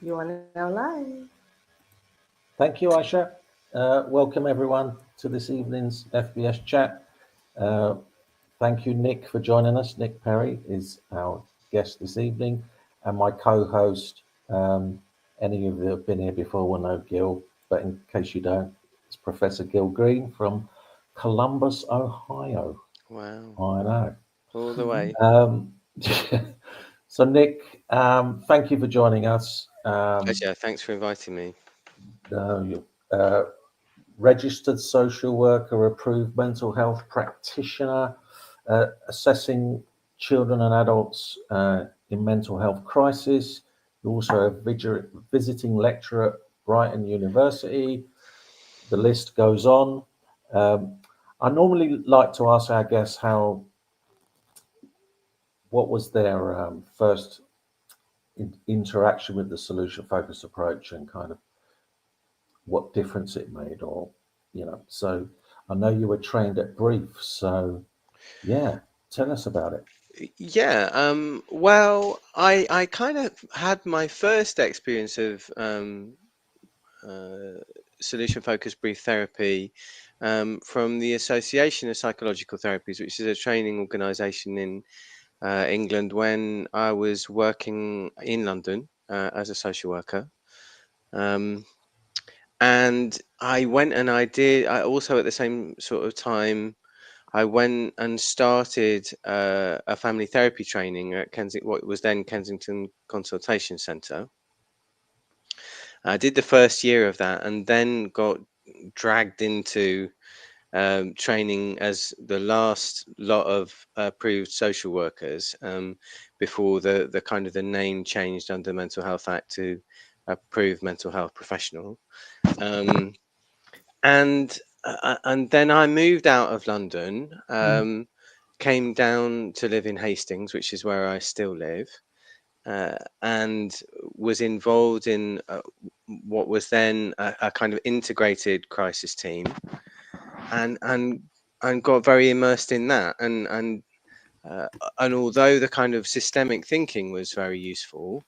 You are now live. Thank you, Ayse. Welcome everyone to this evening's FBS Chat. Uh, Thank you, Nick, for joining us. Nick Perry is our guest this evening, and my co-host. Any of you who have been here before will know Gil, but in case you don't, it's Professor Gil Greene from Columbus, Ohio. Wow, I know. all the way. Um, so, Nick, thank you for joining us. Pleasure. Thanks for inviting me. You registered social worker, approved mental health practitioner, assessing children and adults in mental health crisis. You're also a visiting lecturer at Brighton University. The list goes on. Um, I normally like to ask our guests what was their first interaction with the solution focused approach and kind of what difference it made, or so I know you were trained at Brief, so yeah, tell us about it. Yeah, well, I kind of had my first experience of uh, solution-focused brief therapy from the Association of Psychological Therapies, which is a training organisation in England when I was working in London as a social worker. Um, and I went and I also at the same sort of time I went and started a family therapy training at what was then Kensington Consultation Centre. I did the first year of that and then got dragged into training as the last lot of approved social workers before the kind of the name changed under the Mental Health Act to approved mental health professional. Um, and then I moved out of London, came down to live in Hastings, which is where I still live, and was involved in what was then a kind of integrated crisis team, and and and got very immersed in that, uh, and although the kind of systemic thinking was very useful,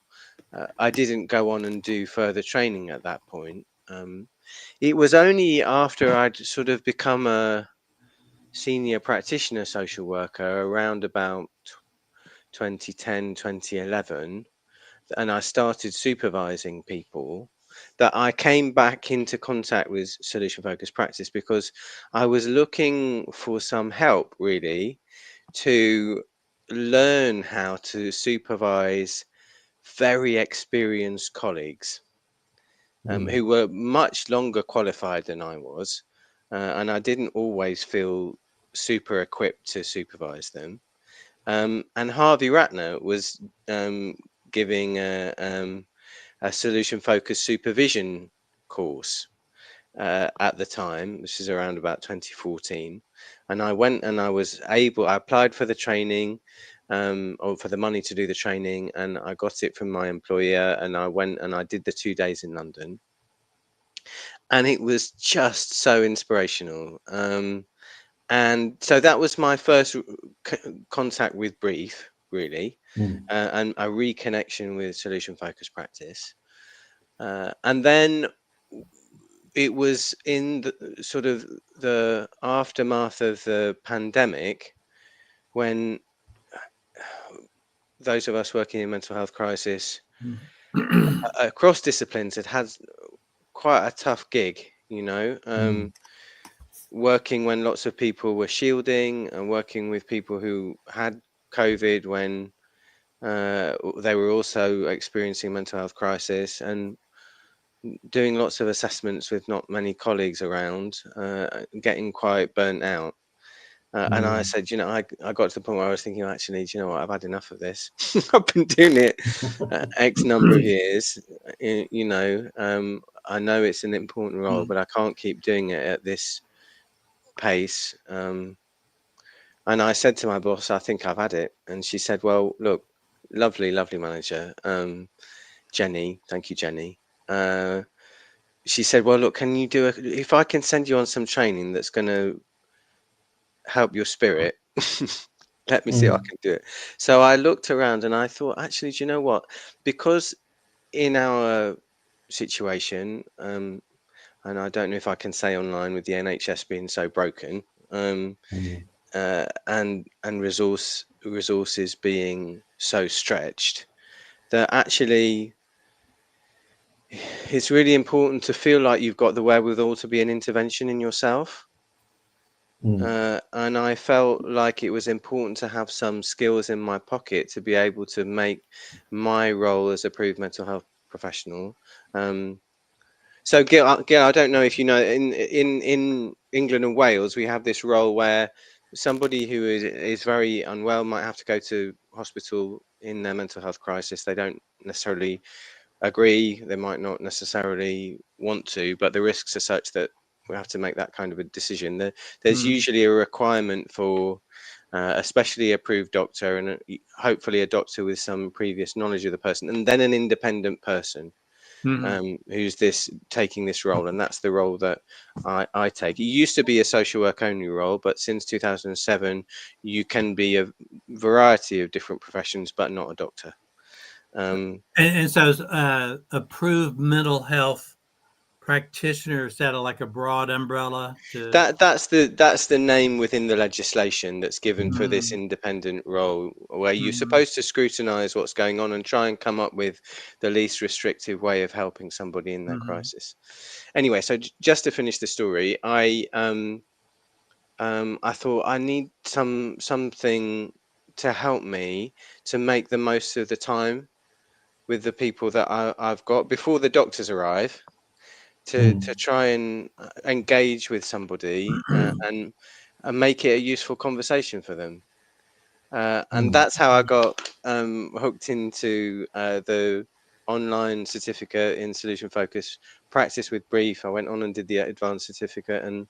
I didn't go on and do further training at that point. It was only after I'd sort of become a senior practitioner social worker around about 2010, 2011, and I started supervising people that I came back into contact with solution focused practice because I was looking for some help really to learn how to supervise very experienced colleagues Mm. who were much longer qualified than I was, and I didn't always feel super equipped to supervise them. And Harvey Ratner was giving a solution-focused supervision course at the time. This is around about 2014, and I went and I applied for the training. Or for the money to do the training, and I got it from my employer, and I went and I did the 2 days in London, and it was just so inspirational. And so that was my first contact with brief, really, Mm. and a reconnection with solution focused practice. And then it was in the sort of the aftermath of the pandemic when those of us working in mental health crisis across disciplines had quite a tough gig, Mm. working when lots of people were shielding and working with people who had COVID when they were also experiencing mental health crisis, and doing lots of assessments with not many colleagues around, getting quite burnt out. And I Mm. said, I got to the point where I was thinking, actually, do you know what? I've had enough of this. I've been doing it X number of years. I know it's an important role, but I can't keep doing it at this pace. And I said to my boss, I think I've had it. And she said, well, look, lovely, lovely manager, Jenny. Thank you, Jenny. She said, well, look, can you if I can send you on some training that's going to help your spirit, let me see if I Mm. can do it. So I looked around and I thought, actually, do you know what? Because in our situation, and I don't know if I can say online with the NHS being so broken, and resources being so stretched, that actually it's really important to feel like you've got the wherewithal to be an intervention in yourself. And I felt like it was important to have some skills in my pocket to be able to make my role as approved mental health professional. So Gil, I don't know if you know, in England and Wales, we have this role where somebody who is very unwell might have to go to hospital in their mental health crisis. They don't necessarily agree, they might not necessarily want to, but the risks are such that we have to make that kind of a decision. There's usually a requirement for a specially approved doctor, and hopefully a doctor with some previous knowledge of the person, and then an independent person who's taking this role, and that's the role that I take. It used to be a social work only role, but since 2007 you can be a variety of different professions but not a doctor. And so approved mental health practitioner, is that like a broad umbrella to That's the name within the legislation that's given for this independent role, where you're supposed to scrutinize what's going on and try and come up with the least restrictive way of helping somebody in that crisis. Anyway, so just to finish the story, I thought I need something to help me to make the most of the time with the people that I've got before the doctors arrive, to try and engage with somebody and make it a useful conversation for them. And that's how I got hooked into the online certificate in solution focused practice with Brief. I went on and did the advanced certificate, and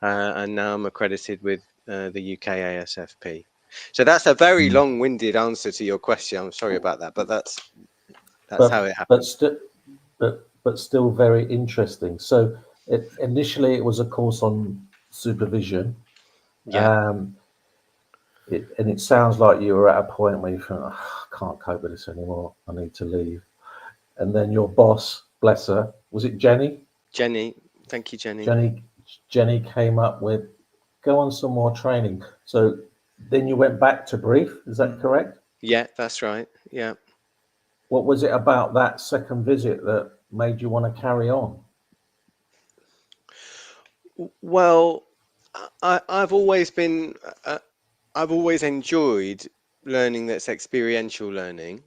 now I'm accredited with the UK ASFP. So that's a very long-winded answer to your question. I'm sorry about that, but that's how it happened. But still very interesting. So initially it was a course on supervision. Yeah. And it sounds like you were at a point where you think, oh, I can't cope with this anymore, I need to leave. And then your boss, bless her, was it Jenny? Jenny, thank you, Jenny. Jenny came up with, go on some more training. So then you went back to Brief, is that correct? Yeah, that's right. Yeah. What was it about that second visit that made you want to carry on? Well, I've always been, I've always enjoyed learning that's experiential learning.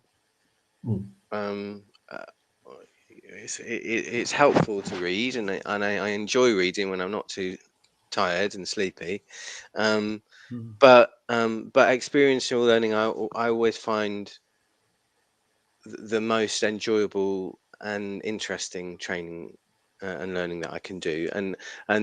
It's helpful to read, and I enjoy reading when I'm not too tired and sleepy. But experiential learning, I always find the most enjoyable and interesting training and learning that I can do. And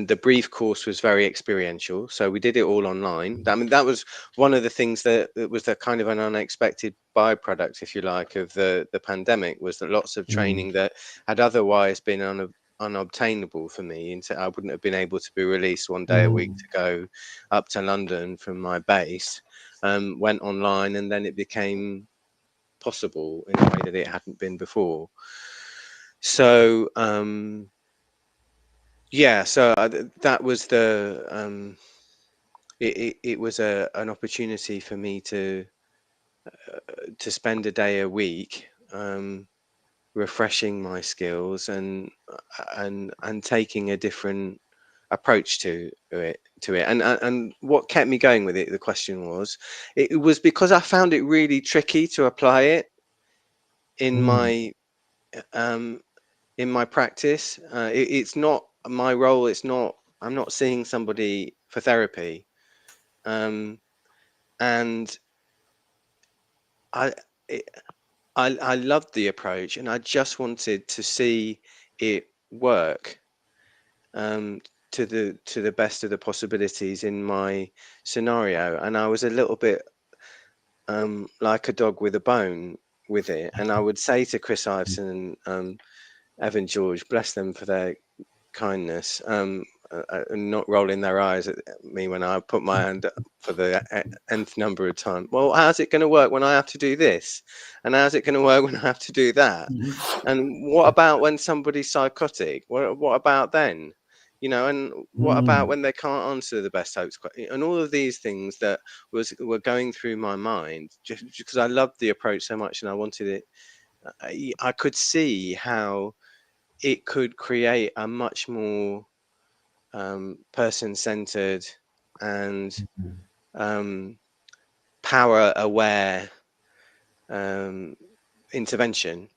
the Brief course was very experiential, so we did it all online. I mean, that was one of the things that was the kind of an unexpected byproduct, if you like, of the pandemic, was that lots of training that had otherwise been unobtainable for me, and so I wouldn't have been able to be released one day a week to go up to London from my base, went online, and then it became possible in a way that it hadn't been before. So yeah, so that was it was an opportunity for me to spend a day a week refreshing my skills and taking a different approach to it. And what kept me going with it, the question was, it was because I found it really tricky to apply it in my practice. It's not my role. I'm not seeing somebody for therapy, and I loved the approach, and I just wanted to see it work to the best of the possibilities in my scenario. And I was a little bit like a dog with a bone with it. And I would say to Chris Iveson and Evan George, bless them for their kindness, not rolling their eyes at me when I put my hand up for the nth number of time. Well, how's it going to work when I have to do this? And how's it going to work when I have to do that? And what about when somebody's psychotic? What about then? You know, and what about when they can't answer the best hopes? And all of these things that were going through my mind, just because I loved the approach so much and I wanted it. I could see how it could create a much more person-centered and power-aware intervention.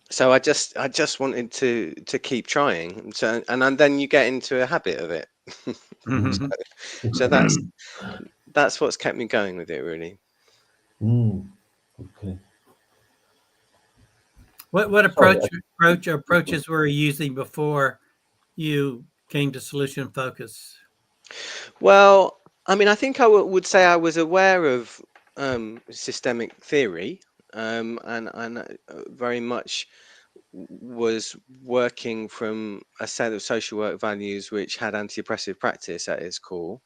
So I just wanted to keep trying. So and then you get into a habit of it. So that's what's kept me going with it, really. Okay. What approaches were you using before you came to solution focus? Well, I mean, I think I would say I was aware of systemic theory, and very much was working from a set of social work values which had anti-oppressive practice at its core,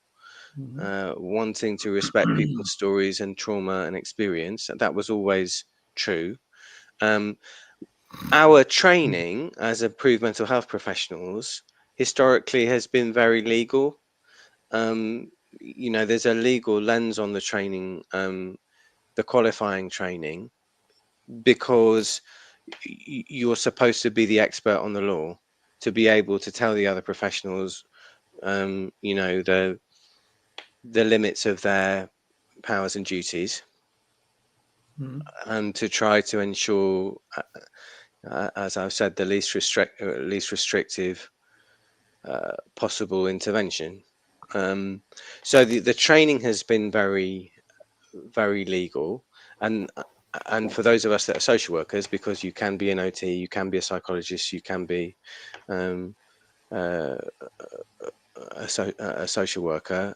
wanting to respect people's stories and trauma and experience. That was always true. Our training as approved mental health professionals historically has been very legal. You know, there's a legal lens on the training, the qualifying training, because you're supposed to be the expert on the law to be able to tell the other professionals, you know, the limits of their powers and duties, and to try to ensure, as I've said, the least restrictive possible intervention. So the training has been very, very legal, and for those of us that are social workers, because you can be an OT, you can be a psychologist, you can be a social worker,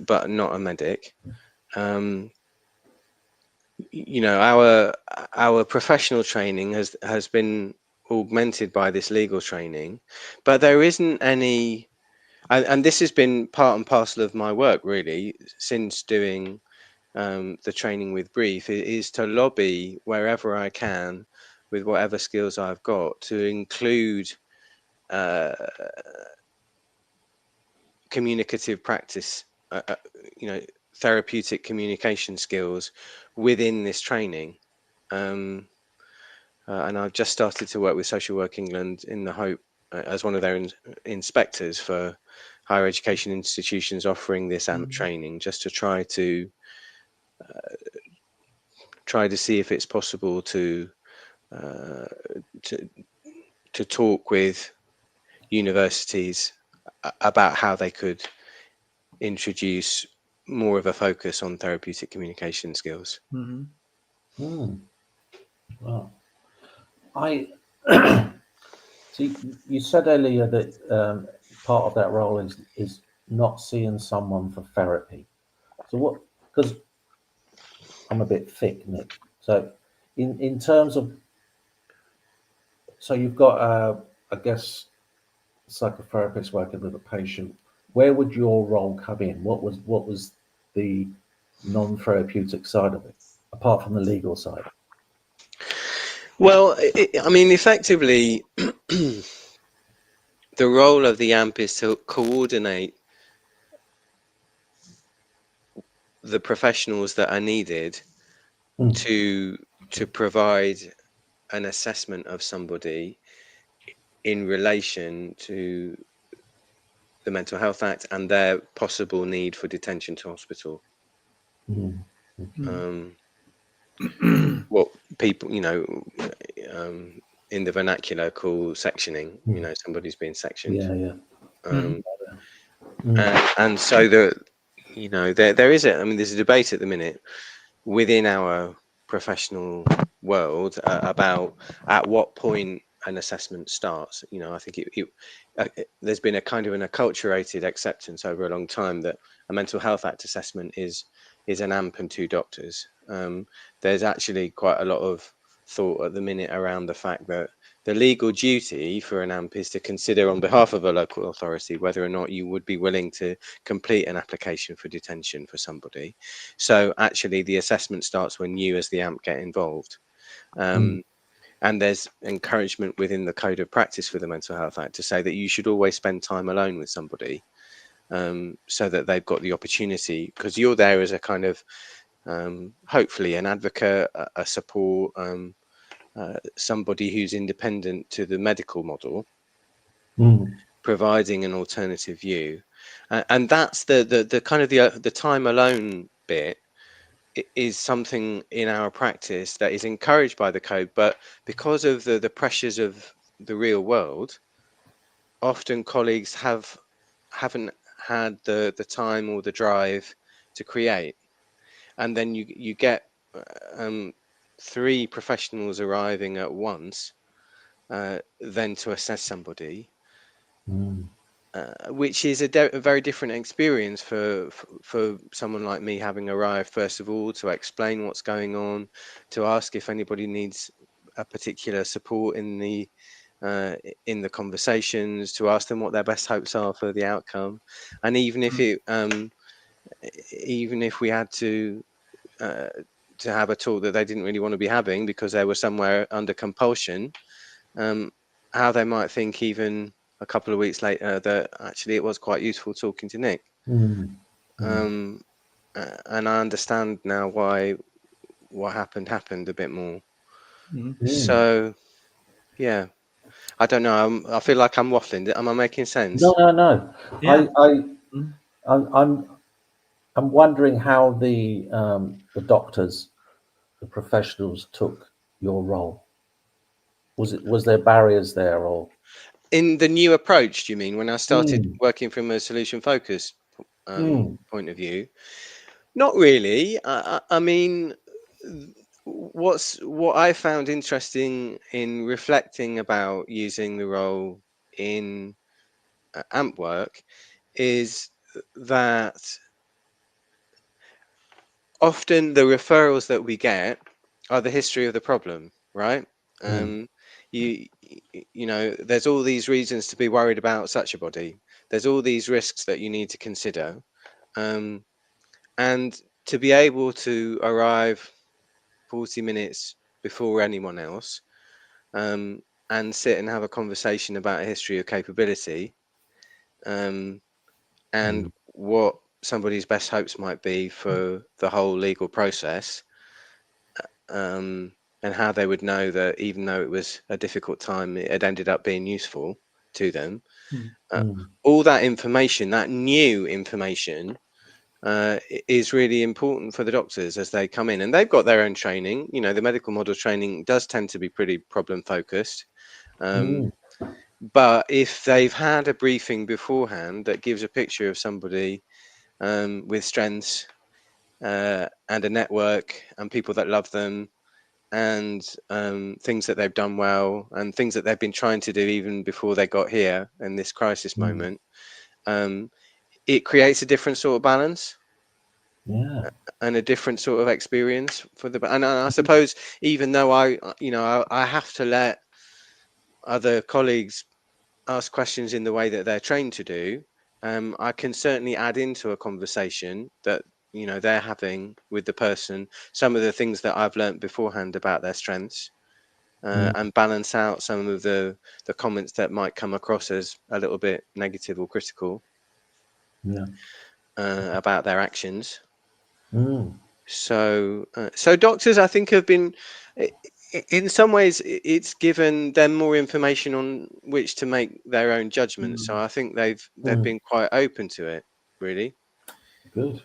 but not a medic. You know, our professional training has been augmented by this legal training, but there isn't any. And this has been part and parcel of my work, really, since doing the training with Brief, is to lobby wherever I can, with whatever skills I've got, to include communicative practice, you know, therapeutic communication skills within this training. And I've just started to work with Social Work England in the hope, as one of their inspectors for higher education institutions offering this AMP training, just to try to see if it's possible to talk with universities about how they could introduce more of a focus on therapeutic communication skills. Wow. See, you said earlier that part of that role is not seeing someone for therapy. So what? Because I'm a bit thick, Nick. So in terms of, so you've got I guess psychotherapist working with a patient. Where would your role come in? What was the non-therapeutic side of it, apart from the legal side? Well, I mean, effectively, the role of the AMP is to coordinate the professionals that are needed to provide an assessment of somebody in relation to the Mental Health Act and their possible need for detention to hospital. What people, you know, in the vernacular call sectioning, you know, somebody's being sectioned. And so you know, there is there's a debate at the minute within our professional world about at what point an assessment starts. You know, I think there's been a kind of an acculturated acceptance over a long time that a Mental Health Act assessment is an AMP and 2 doctors. There's actually quite a lot of thought at the minute around the fact that the legal duty for an AMP is to consider on behalf of a local authority whether or not you would be willing to complete an application for detention for somebody. So actually the assessment starts when you as the AMP get involved. And there's encouragement within the Code of Practice for the Mental Health Act to say that you should always spend time alone with somebody, so that they've got the opportunity, because you're there as a kind of hopefully an advocate, a support, somebody who's independent to the medical model, providing an alternative view, and that's the kind of the time alone bit is something in our practice that is encouraged by the code, but because of the pressures of the real world, often colleagues haven't had the time or the drive to create, and then you get 3 professionals arriving at once, then to assess somebody, which is a very different experience for someone like me, having arrived first of all, to explain what's going on, to ask if anybody needs a particular support in the conversations, to ask them what their best hopes are for the outcome, and even if we had to have a talk that they didn't really want to be having because they were somewhere under compulsion, how they might think even a couple of weeks later that actually it was quite useful talking to Nick. And I understand now why what happened a bit more. So yeah, I don't know, I feel like I'm waffling. Am I making sense? No. Yeah. I'm wondering how the doctors, the professionals, took your role. Was there barriers there, or In the new approach, do you mean, when I started working from a solution focused point of view? Not really. I mean, what I found interesting in reflecting about using the role in AMP work is that often the referrals that we get are the history of the problem, right? You know, there's all these reasons to be worried about such a body. There's all these risks that you need to consider, and to be able to arrive 40 minutes before anyone else, and sit and have a conversation about a history of capability, and what somebody's best hopes might be for the whole legal process, and how they would know that even though it was a difficult time, it had ended up being useful to them. All that information, that new information, is really important for the doctors as they come in, and they've got their own training. You know, the medical model training does tend to be pretty problem focused, but if they've had a briefing beforehand that gives a picture of somebody with strengths, and a network and people that love them, and things that they've done well, and things that they've been trying to do even before they got here in this crisis moment, it creates a different sort of balance, and a different sort of experience for the. And I suppose even though I have to let other colleagues ask questions in the way that they're trained to do, I can certainly add into a conversation that they're having with the person some of the things that I've learned beforehand about their strengths, and balance out some of the comments that might come across as a little bit negative or critical about their actions. So doctors, I think, have been, in some ways, it's given them more information on which to make their own judgments. So I think they've been quite open to it, really. Good.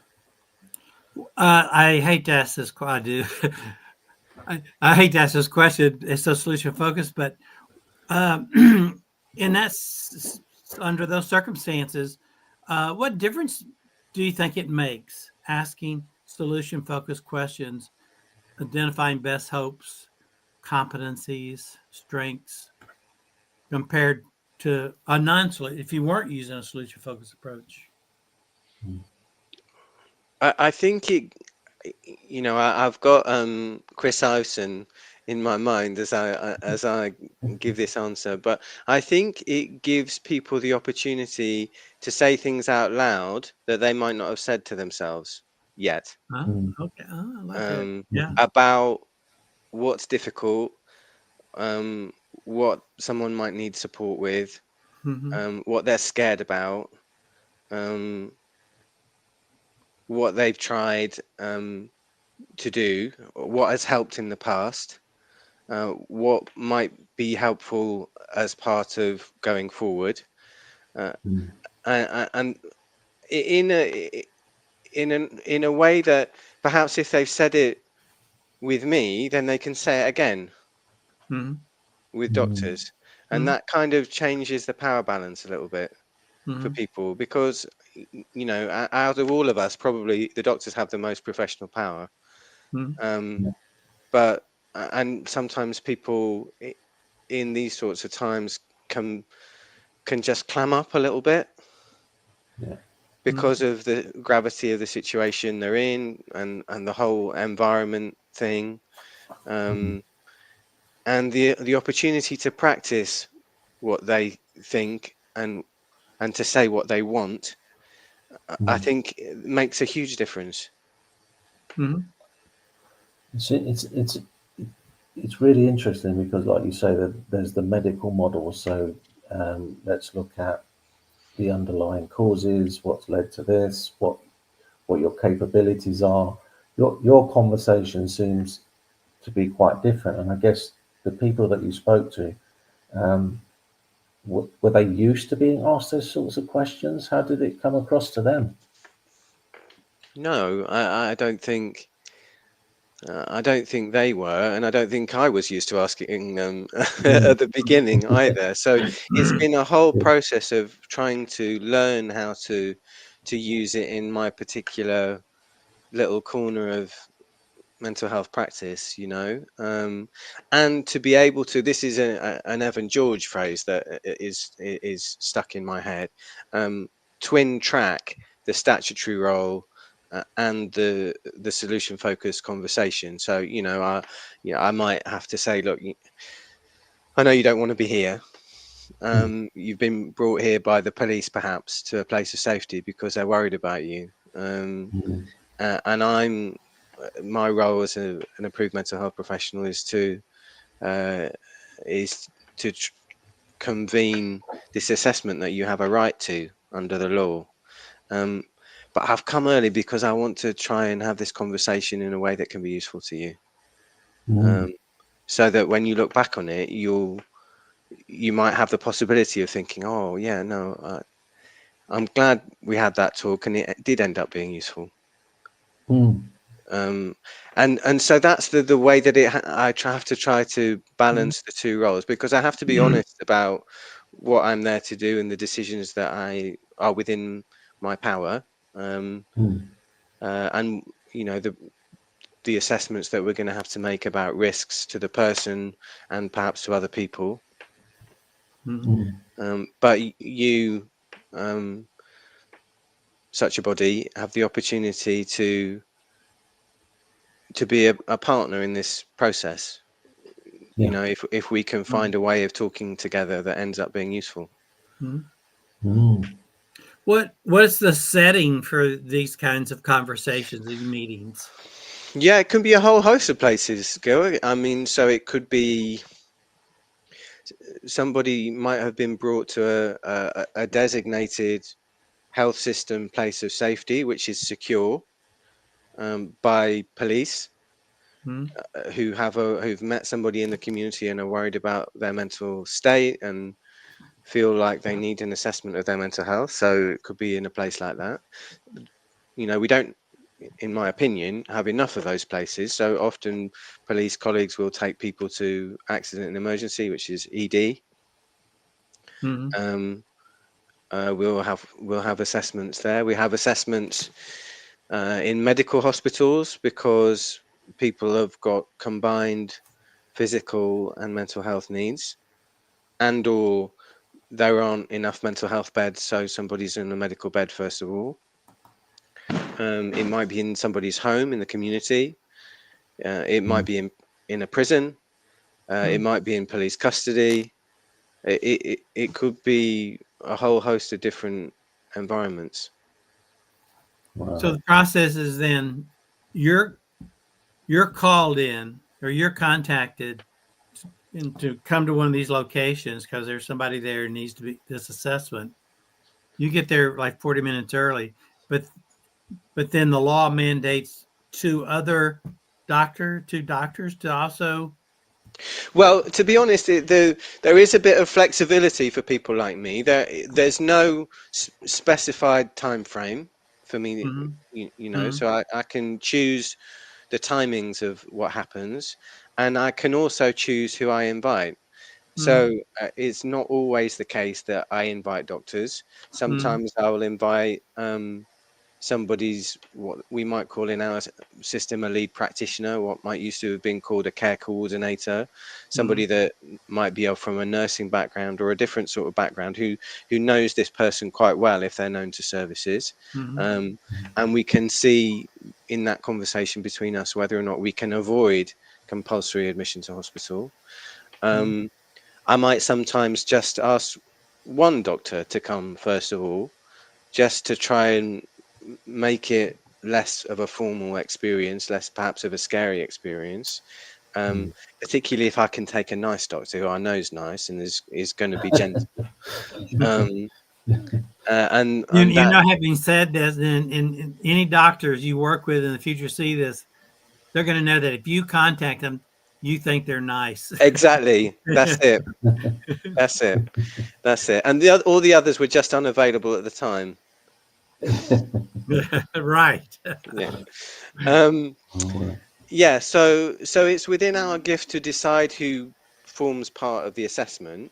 I hate to ask this. I do. I hate to ask this question. It's so solution focused, but in under those circumstances, what difference do you think it makes asking solution focused questions, identifying best hopes, competencies, strengths, compared to a non-solution, if you weren't using a solution focused approach? I think I've got Chris Owson in my mind as I give this answer, but I think it gives people the opportunity to say things out loud that they might not have said to themselves yet, Okay. I like that. Yeah. about what's difficult, what someone might need support with, what they're scared about, what they've tried to do, what has helped in the past, what might be helpful as part of going forward, and in a way that perhaps if they've said it with me, then they can say it again with doctors, and that kind of changes the power balance a little bit for people, because out of all of us, probably the doctors have the most professional power, but and sometimes people in these sorts of times can just clam up a little bit because of the gravity of the situation they're in, and the whole environment thing, and the opportunity to practice what they think and to say what they want, I think it makes a huge difference. It's really interesting because, like you say, that there's the medical model. So let's look at the underlying causes, what's led to this, what your capabilities are. Your conversation seems to be quite different, and I guess the people that you spoke to, were they used to being asked those sorts of questions? How did it come across to them? No, I don't think. I don't think they were, and I don't think I was used to asking them Mm, at the beginning either. So it's been a whole process of trying to learn how to use it in my particular little corner of mental health practice, and to be able to. This is an Evan George phrase that is stuck in my head. Twin track the statutory role and the solution focused conversation. So I might have to say, look, I know you don't want to be here. You've been brought here by the police, perhaps, to a place of safety because they're worried about you. And my role as an approved mental health professional is to uh, convene this assessment that you have a right to under the law. But I've come early because I want to try and have this conversation in a way that can be useful to you, so that when you look back on it, you might have the possibility of thinking, oh yeah, no, I'm glad we had that talk and it did end up being useful. And so that's the way that have to try to balance the two roles, because I have to be honest about what I'm there to do and the decisions that are within my power, and the assessments that we're going to have to make about risks to the person and perhaps to other people. But you, such a body, have the opportunity to be a partner in this process. If we can find a way of talking together that ends up being useful. What is the setting for these kinds of conversations, these meetings? Yeah, it can be a whole host of places, Gil. I mean, so it could be somebody might have been brought to a designated health system place of safety, which is secure, by police, who've met somebody in the community and are worried about their mental state and feel like they need an assessment of their mental health. So it could be in a place like that. We don't, in my opinion, have enough of those places. So often police colleagues will take people to accident and emergency, which is ED. We'll have assessments there. We have assessments in medical hospitals because people have got combined physical and mental health needs, and or there aren't enough mental health beds, so somebody's in a medical bed first of all. It might be in somebody's home in the community. It might be in a prison. It might be in police custody. It could be a whole host of different environments. Wow. So the process is then you're called in or you're contacted to come to one of these locations because there's somebody there who needs to be this assessment. You get there like 40 minutes early, but then the law mandates two doctors to also. Well, to be honest, there is a bit of flexibility for people like me. There's no specified time frame for me, so I can choose the timings of what happens, and I can also choose who I invite. So it's not always the case that I invite doctors. Sometimes I will invite somebody's, what we might call in our system, a lead practitioner, what might used to have been called a care coordinator, somebody that might be from a nursing background or a different sort of background who knows this person quite well if they're known to services. And we can see in that conversation between us whether or not we can avoid compulsory admission to hospital. I might sometimes just ask one doctor to come first of all, just to try and make it less of a formal experience, less perhaps of a scary experience. Particularly if I can take a nice doctor who I know is nice and is going to be gentle. And that, Having said this, in any doctors you work with in the future see this, they're going to know that if you contact them, you think they're nice. exactly. That's it. That's it. That's it. And all the others were just unavailable at the time. Right. Yeah. Yeah. So it's within our gift to decide who forms part of the assessment,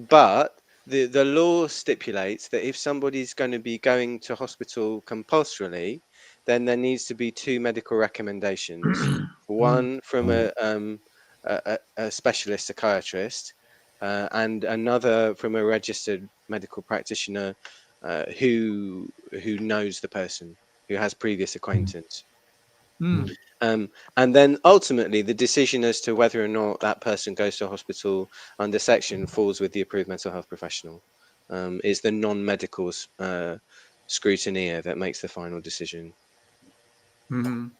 but the law stipulates that if somebody's going to be going to hospital compulsorily, then there needs to be two medical recommendations. One from a specialist psychiatrist, and another from a registered medical practitioner who knows the person, who has previous acquaintance. And then ultimately the decision as to whether or not that person goes to hospital under section falls with the approved mental health professional. Is the non-medical scrutineer that makes the final decision. Okay.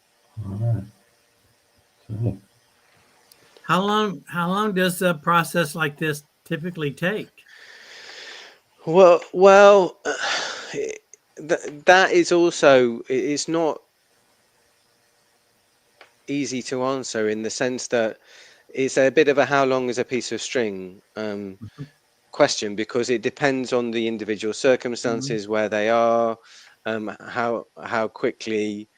How long does a process like this typically take? Well, that is also, it's not easy to answer, in the sense that it's a bit of a how long is a piece of string question, because it depends on the individual circumstances, where they are, how quickly,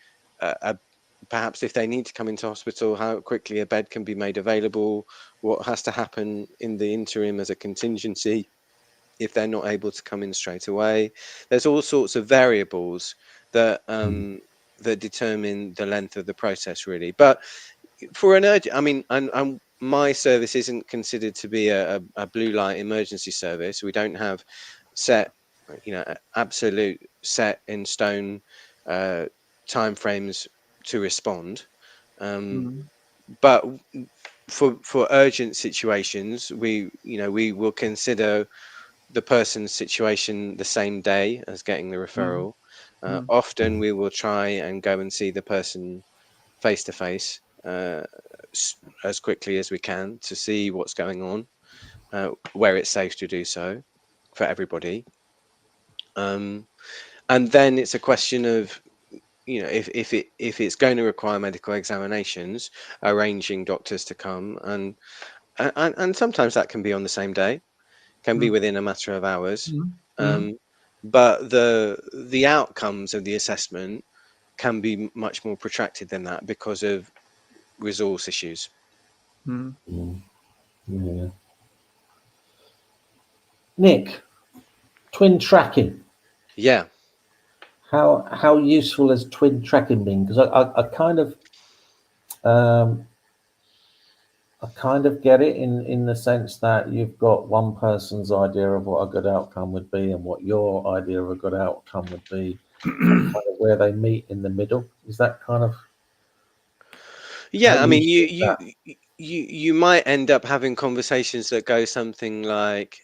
perhaps if they need to come into hospital, how quickly a bed can be made available, what has to happen in the interim as a contingency if they're not able to come in straight away. There's all sorts of variables that that determine the length of the process, really. But for an urgent, I mean, and my service isn't considered to be a blue light emergency service. We don't have set, absolute set in stone timeframes to respond. But for urgent situations, we will consider the person's situation the same day as getting the referral. Often we will try and go and see the person face to face as quickly as we can to see what's going on, where it's safe to do so for everybody. And then it's a question of, if it's going to require medical examinations, arranging doctors to come, and sometimes that can be on the same day, can be within a matter of hours. But the outcomes of the assessment can be much more protracted than that because of resource issues. Yeah. Nick, twin tracking. Yeah. How useful has twin tracking been? Because I kind of get it in the sense that you've got one person's idea of what a good outcome would be and what your idea of a good outcome would be, and kind of where they meet in the middle. Is that kind of? Yeah, I mean, you might end up having conversations that go something like,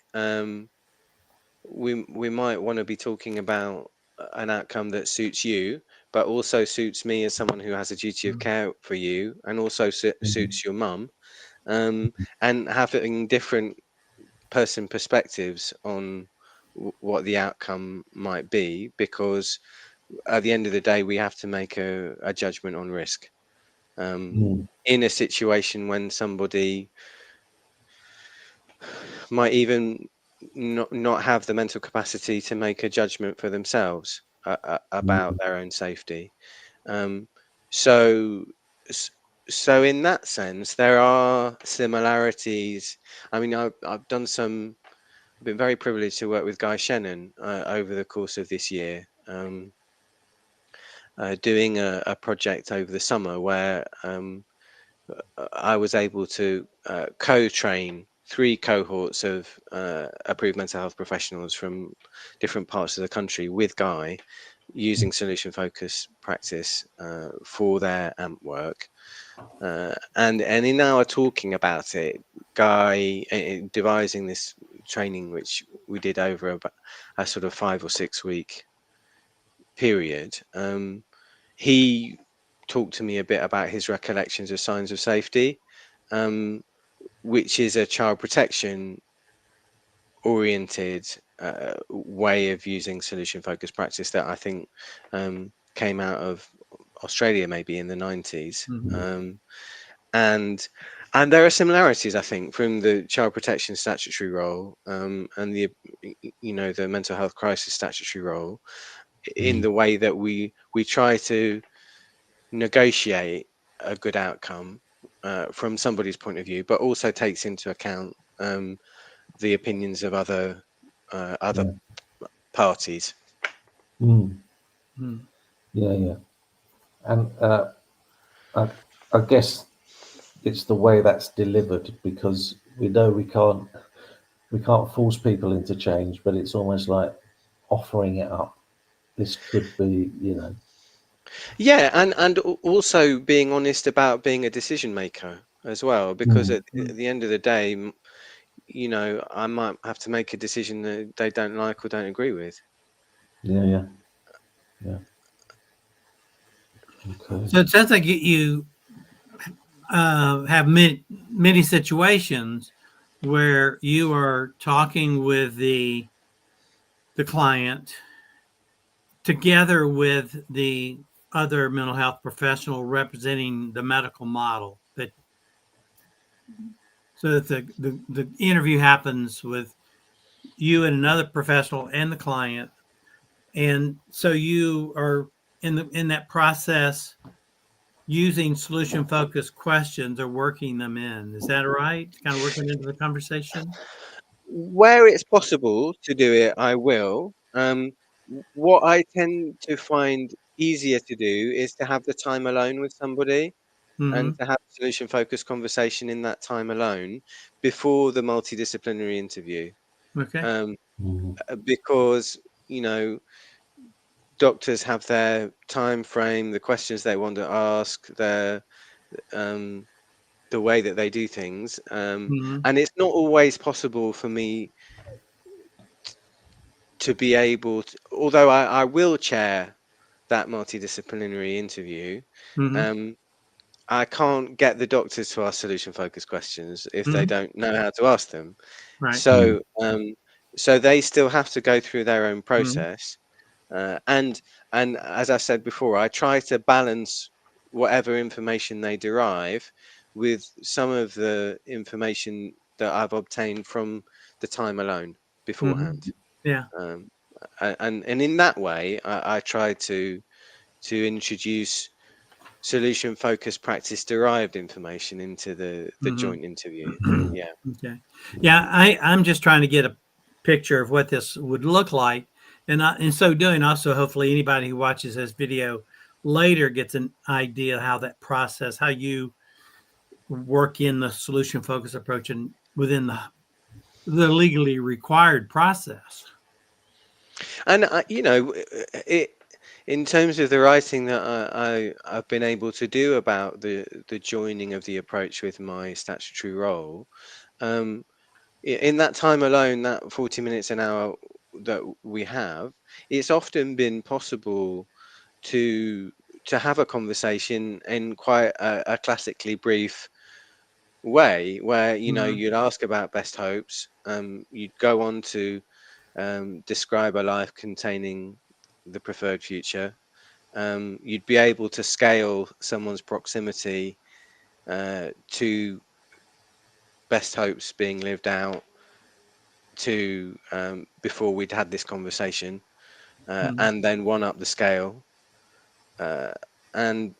we might want to be talking about an outcome that suits you, but also suits me as someone who has a duty of care for you, and also suits your mum, and having different person perspectives on what the outcome might be, because at the end of the day we have to make a judgment on risk, in a situation when somebody might even not have the mental capacity to make a judgment for themselves about their own safety. Um, so so in that sense there are similarities. I mean, I've been very privileged to work with Guy Shannon over the course of this year, doing a project over the summer where I was able to co-train 3 cohorts of approved mental health professionals from different parts of the country with Guy, using solution focused practice for their AMP work. And in our talking about it, Guy devising this training, which we did over a sort of 5 or 6 week period, he talked to me a bit about his recollections of signs of safety, which is a child protection oriented way of using solution focused practice that I think came out of Australia maybe in the 90s. And there are similarities, I think, from the child protection statutory role and the the mental health crisis statutory role, in the way that we try to negotiate a good outcome from somebody's point of view, but also takes into account the opinions of other parties. Yeah. And I guess it's the way that's delivered, because we know we can't force people into change, but it's almost like offering it up. This could be, Yeah, and also being honest about being a decision maker as well, because at the end of the day, I might have to make a decision that they don't like or don't agree with. Yeah. Okay. So it sounds like you have many situations where you are talking with the client together with the other mental health professional representing the medical model, that so that the interview happens with you and another professional and the client, and so you are in that process using solution focused questions or working them in. Is that right? Kind of working into the conversation? Where it's possible to do it, I will. What I tend to find easier to do is to have the time alone with somebody, and to have a solution focused conversation in that time alone before the multidisciplinary interview. Okay. Because, doctors have their time frame, the questions they want to ask, their the way that they do things, and it's not always possible for me to be able to, although I will chair that multidisciplinary interview, I can't get the doctors to ask solution focused questions if they don't know how to ask them. Right. So so they still have to go through their own process. And as I said before, I try to balance whatever information they derive with some of the information that I've obtained from the time alone beforehand. Yeah. And in that way, I try to introduce solution focused practice derived information into the joint interview. Yeah. Okay. Yeah, I'm just trying to get a picture of what this would look like, and in so doing, also hopefully anybody who watches this video later gets an idea how that process, how you work in the solution focused approach and within the legally required process. And in terms of the writing that I've been able to do about the joining of the approach with my statutory role, um, in that time alone, that 40 minutes an hour that we have, it's often been possible to have a conversation in quite a classically brief way, where you'd ask about best hopes, you'd go on to describe a life containing the preferred future. You'd be able to scale someone's proximity to best hopes being lived out to before we'd had this conversation, and then one up the scale, uh, and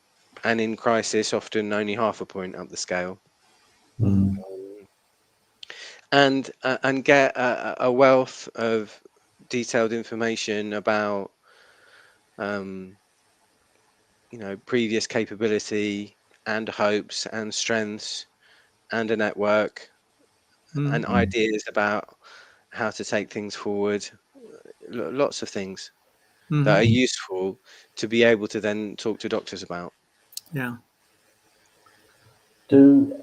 in crisis often only half a point up the scale, Mm. and get a wealth of detailed information about previous capability and hopes and strengths and a network and Mm. ideas about how to take things forward. Lots of things that are Mm-hmm. useful to be able to then talk to doctors about. Yeah. Do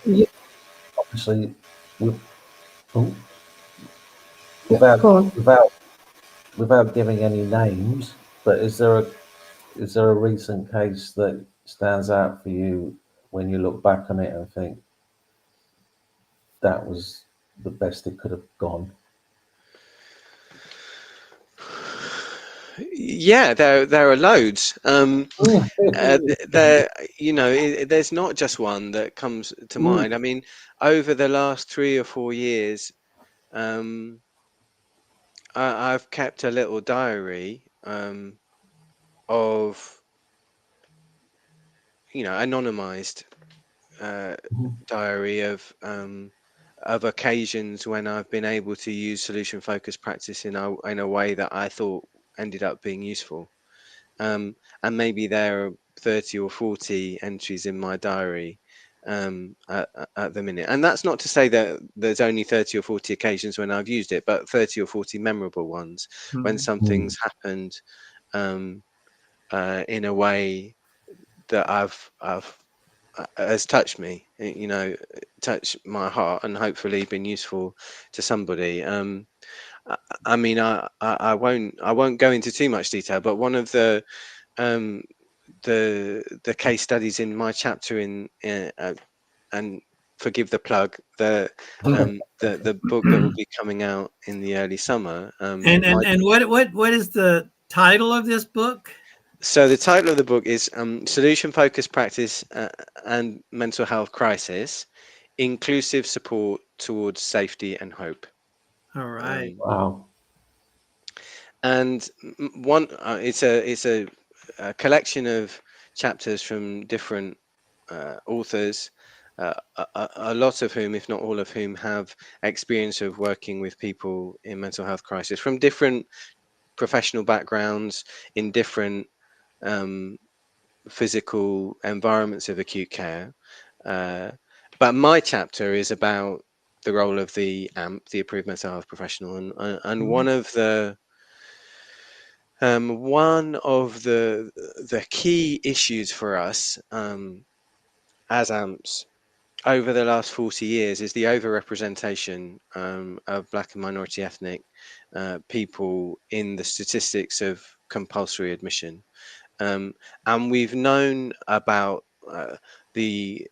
You, obviously with, oh, yeah, without go on. without giving any names, but is there a recent case that stands out for you when you look back on it and think that was the best it could have gone? Yeah, there are loads. There, there's not just one that comes to Mm. mind. I mean, over the last 3 or 4 years, um, I've kept a little diary of, anonymized uh, diary of occasions when I've been able to use solution focused practice in a way that I thought ended up being useful. And maybe there are 30 or 40 entries in my diary at the minute. And that's not to say that there's only 30 or 40 occasions when I've used it, but 30 or 40 memorable ones when Mm-hmm. something's happened um, in a way that has touched me, touched my heart, and hopefully been useful to somebody. I, I mean, I won't go into too much detail, but one of um, the case studies in my chapter and forgive the plug, the book that will be coming out in the early summer. And what is the title of this book? So the title of the book is Solution Focused Practice and Mental Health Crisis: Inclusive Support Towards Safety and Hope. All right. Um, Wow. and one, it's a collection of chapters from different authors, a lot of whom, if not all of whom, have experience of working with people in mental health crisis from different professional backgrounds in different um, physical environments of acute care. Uh, but my chapter is about the role of the AMP, the Approved Mental Health Professional, and Mhm. one of the key issues for us as AMPs over the last 40 years is the overrepresentation of Black and minority ethnic people in the statistics of compulsory admission. And we've known about the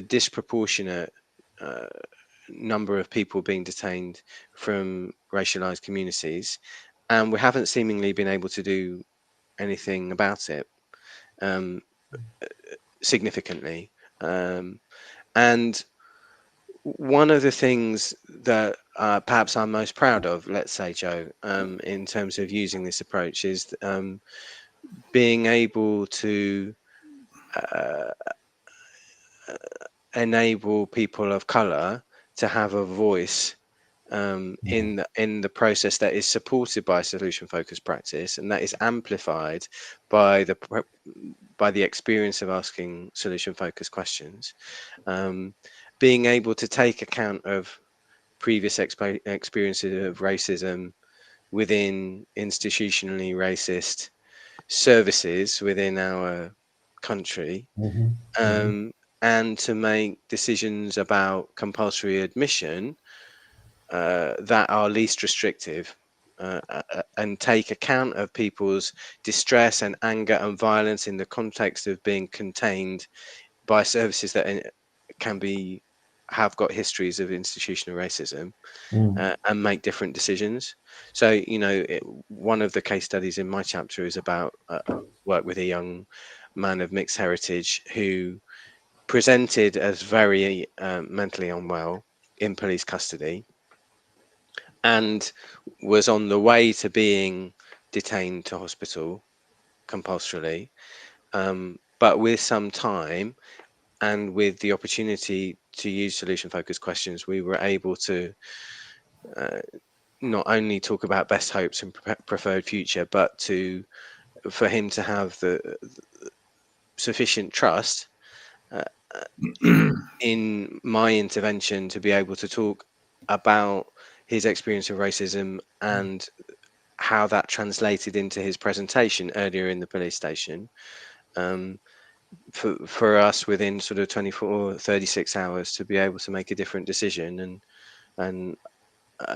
disproportionate uh, number of people being detained from racialized communities, and we haven't seemingly been able to do anything about it um, significantly. And one of the things that perhaps I'm most proud of, let's say, Joe, in terms of using this approach, is being able to uh, enable people of color to have a voice in the process that is supported by solution focused practice, and that is amplified by the experience of asking solution focused questions, being able to take account of previous experiences of racism within institutionally racist services within our country, and to make decisions about compulsory admission that are least restrictive, and take account of people's distress and anger and violence in the context of being contained by services that have got histories of institutional racism, and make different decisions. So, one of the case studies in my chapter is about work with a young man of mixed heritage who presented as very mentally unwell in police custody, and was on the way to being detained to hospital compulsorily, but with some time and with the opportunity to use solution focused questions, we were able to not only talk about best hopes and preferred future, but for him to have the sufficient trust in my intervention to be able to talk about his experience of racism and how that translated into his presentation earlier in the police station, for us within sort of 24 36 hours to be able to make a different decision and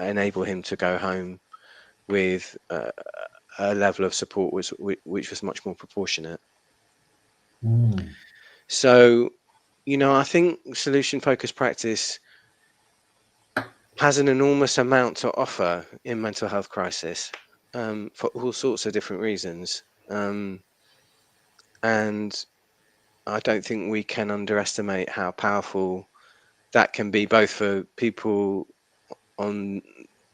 enable him to go home with a level of support which was much more proportionate. So, I think solution focused practice has an enormous amount to offer in mental health crisis, for all sorts of different reasons. And I don't think we can underestimate how powerful that can be, both for people on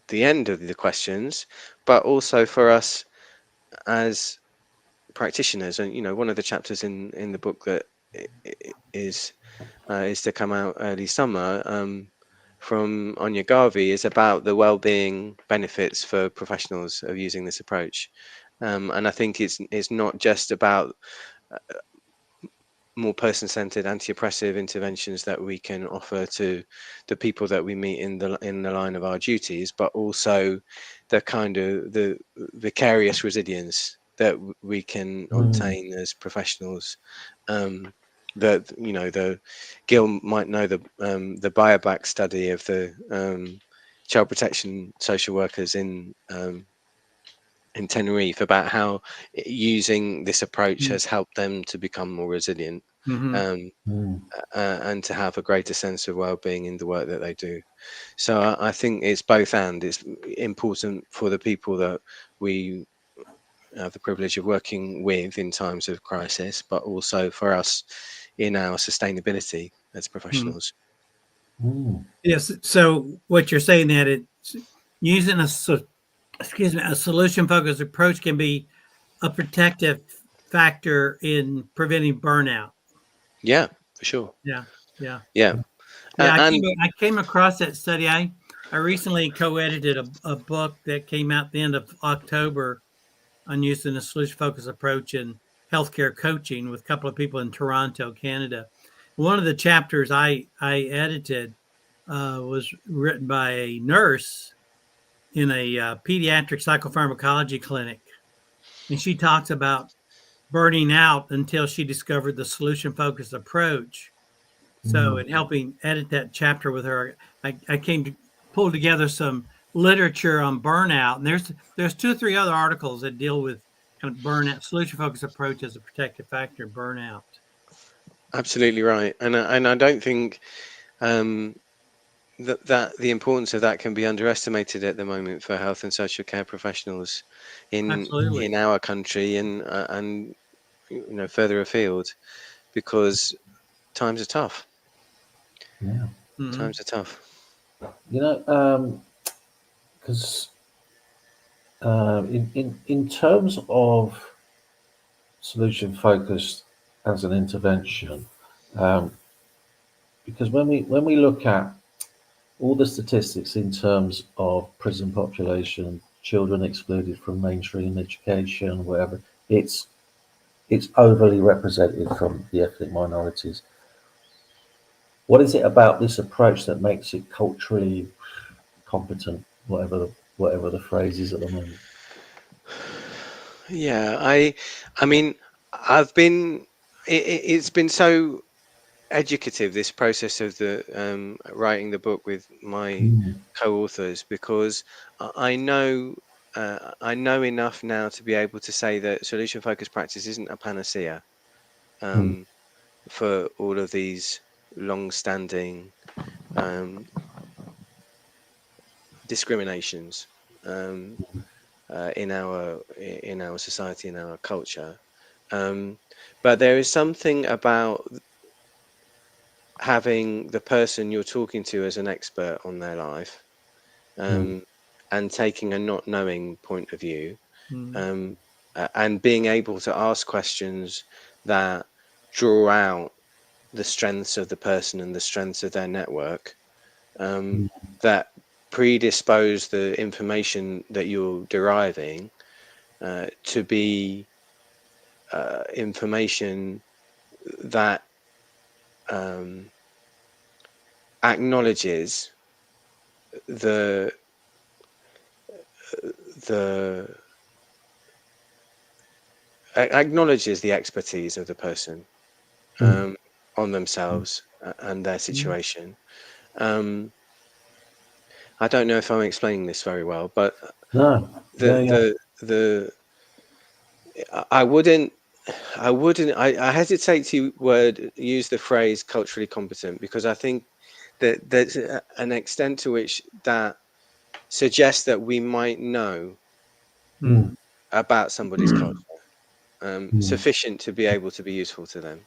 the end of the questions, but also for us as practitioners. And one of the chapters in the book that is to come out early summer, from Anya Garvey, is about the well-being benefits for professionals of using this approach. And I think it's not just about more person-centered anti-oppressive interventions that we can offer to the people that we meet in the line of our duties, but also the kind of the vicarious resilience that we can obtain as professionals. That the Gil might know the bioback study of the child protection social workers in Tenerife, about how using this approach has helped them to become more resilient, and to have a greater sense of well-being in the work that they do. So I think it's both, and it's important for the people that we have the privilege of working with in times of crisis, but also for us in our sustainability as professionals. Yes. So what you're saying that it's using a solution focused approach can be a protective factor in preventing burnout. Yeah, for sure. Yeah. And I came across that study. I recently co-edited a book that came out the end of October on using a solution focused approach in healthcare coaching with a couple of people in Toronto, Canada. One of the chapters I edited was written by a nurse in a pediatric psychopharmacology clinic. And she talks about burning out until she discovered the solution focused approach. So, in helping edit that chapter with her, I came to pull together some literature on burnout. And there's 2 or 3 other articles that deal with kind of burnout, solution focused approach as a protective factor in burnout. absolutely right. And I don't think that the importance of that can be underestimated at the moment for health and social care professionals in our country and further afield, because times are tough. Times are tough. Because in terms of solution focused as an intervention, because when we look at all the statistics in terms of prison population, children excluded from mainstream education, whatever, it's overly represented from the ethnic minorities. What is it about this approach that makes it culturally competent, whatever the phrase is at the moment? Yeah, I mean, I've been. It's been so educative, this process of the writing the book with my Mm, co-authors, because I know enough now to be able to say that solution focused practice isn't a panacea mm, um, for all of these long-standing um, discriminations um, in our society, in our culture. But there is something about having the person you're talking to as an expert on their life, mm, um, and taking a not knowing point of view, Mm, um, and being able to ask questions that draw out the strengths of the person and the strengths of their network, um, mm, that predispose the information that you're deriving to be information that um, acknowledges the the acknowledges the expertise of the person mm, um, on themselves and their mm, situation. Um, I don't know if I'm explaining this very well, but no, yeah, yeah. the I wouldn't I hesitate to use the phrase culturally competent, because I think that there's an extent to which that suggests that we might know Mm, mm, about somebody's culture mm, sufficient to be able to be useful to them.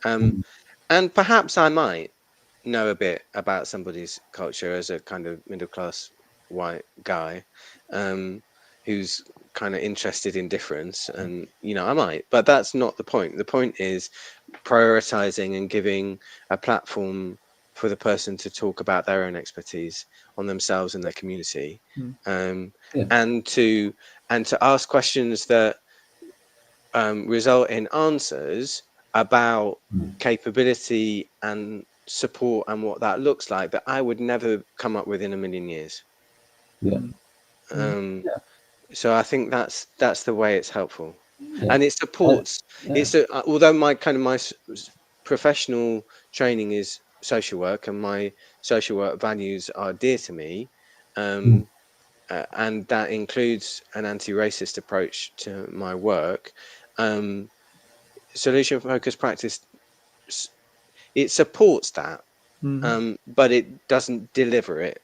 Um, mm, and perhaps I might know a bit about somebody's culture as a kind of middle class white guy um, who's kind of interested in difference, and I might, but that's not the point. The point is prioritizing and giving a platform for the person to talk about their own expertise on themselves and their community, mm, um, yeah. and to ask questions that result in answers about Mm, capability and support and what that looks like that I would never come up with in a million years. yeah. mm, mm, Um, Yeah. so I think that's the way it's helpful, Yeah. and it supports. Yeah. Although my professional training is social work, and my social work values are dear to me. Mm, Um, and that includes an anti-racist approach to my work. Um, solution focused practice, it supports that, mm, but it doesn't deliver it